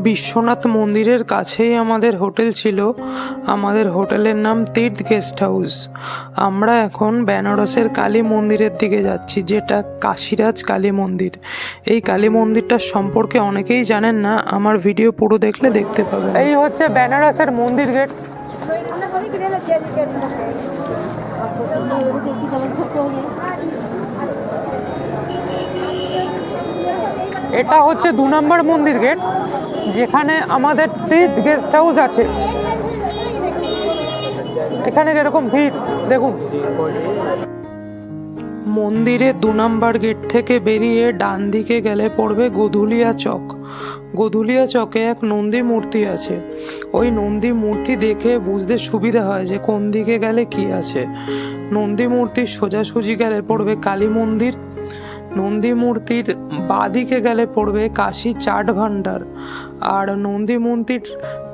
বিশ্বনাথ মন্দিরের কাছেই আমাদের হোটেল ছিল। আমাদের হোটেলের নাম তীর্থ গেস্ট হাউস। আমরা এখন বেনারসের কালী মন্দিরের দিকে যাচ্ছি, যেটা কাশীরাজ কালী মন্দির। এই কালী মন্দিরটার সম্পর্কে অনেকেই জানেন না, আমার ভিডিও পুরো দেখলে দেখতে পাবেন। এই হচ্ছে বেনারসের মন্দির গেট। এটা হচ্ছে 2 নম্বর মন্দির গেট, যেখানে আমাদের তীর্থ গেস্ট হাউস আছে। এখানে কিরকম ভিড় দেখুন। মন্দিরে 2 নম্বর গেট থেকে বেরিয়ে ডান দিকে গেলে পড়বে গোধুলিয়া চক। গোধুলিয়া চকে এক নন্দী মূর্তি আছে। ওই নন্দী মূর্তি দেখে বুঝতে সুবিধা হয় যে কোন দিকে গেলে কি আছে। নন্দী মূর্তির সোজাসুজি গেলে পড়বে কালী মন্দির। নন্দী মূর্তির বাঁদিকে গেলে পড়বে কাশী চাট ভান্ডার। আর নন্দী মূর্তির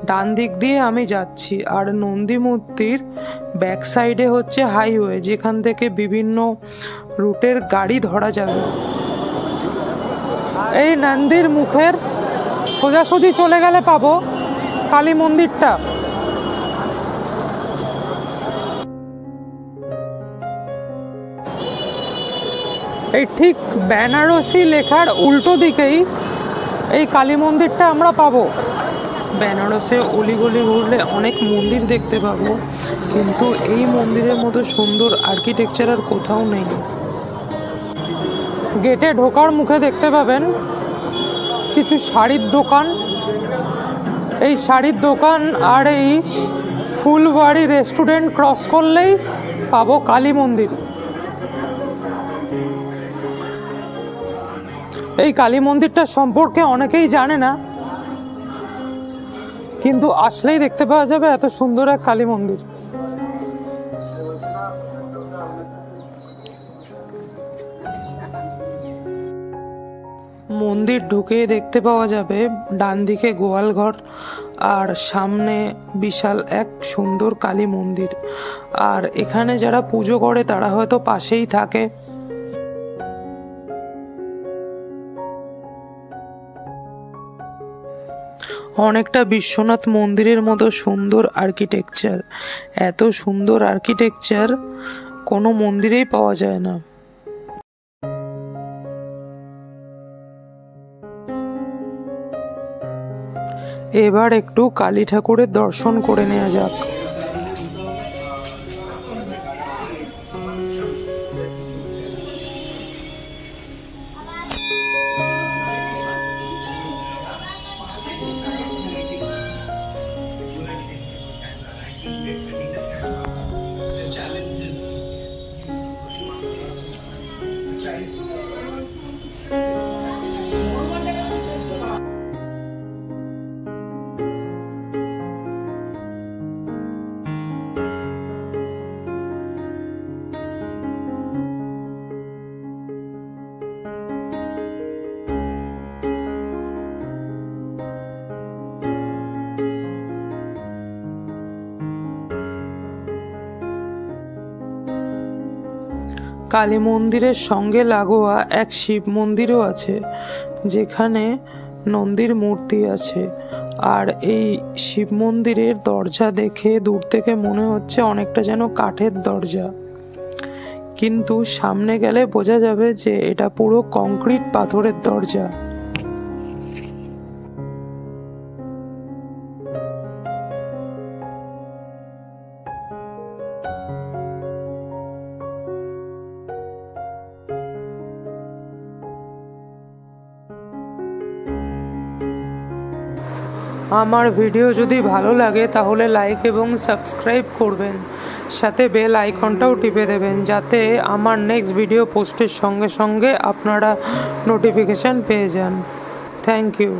ডান দিক দিয়ে আমি যাচ্ছি। আর নন্দী মূর্তির ব্যাক সাইডে হচ্ছে হাইওয়ে, যেখান থেকে বিভিন্ন রুটের গাড়ি ধরা যাবে। এই নন্দীর মুখের সোজাসুজি চলে গেলে পাবো কালী মন্দিরটা। এই ঠিক বেনারসি লেখার উল্টো দিকেই এই কালী মন্দিরটা আমরা পাবো। বেনারসে অলিগলি ঘুরলে অনেক মন্দির দেখতে পাবো, কিন্তু এই মন্দিরের মতো সুন্দর আর্কিটেকচার আর কোথাও নেই। গেটে ঢোকার মুখে দেখতে পাবেন কিছু শাড়ির দোকান। এই শাড়ির দোকান আর এই ফুলবাড়ি রেস্টুরেন্ট ক্রস করলেই পাবো কালী মন্দির। এই কালী মন্দিরটা সম্পর্কে অনেকেই জানে না, কিন্তু আসলেই দেখতে পাওয়া যাবে এত সুন্দর এক কালী মন্দির। মন্দির ঢুকে দেখতে পাওয়া যাবে ডান দিকে গোয়ালঘর, আর সামনে বিশাল এক সুন্দর কালী মন্দির। আর এখানে যারা পুজো করে তারা হয়তো পাশেই থাকে। অনেকটা বিশ্বনাথ মন্দিরের মতো সুন্দর আর্কিটেকচার। এত সুন্দর আর্কিটেকচার কোনো মন্দিরেই পাওয়া যায় না। এবার একটু কালী ঠাকুরের দর্শন করে নেওয়া যাক। কালী মন্দিরের সঙ্গে লাগোয়া এক শিব মন্দিরও আছে, যেখানে নন্দীর মূর্তি আছে। আর এই শিব মন্দিরের দরজা দেখে দূর থেকে মনে হচ্ছে অনেকটা যেন কাঠের দরজা, কিন্তু সামনে গেলে বোঝা যাবে যে এটা পুরো কংক্রিট পাথরের দরজা। আমার ভিডিও যদি ভালো লাগে তাহলে লাইক এবং সাবস্ক্রাইব করবেন, সাথে বেল আইকনটাও টিপে দেবেন, যাতে আমার নেক্সট ভিডিও পোস্টের সঙ্গে সঙ্গে আপনারা নোটিফিকেশান পেয়ে যান। Thank you.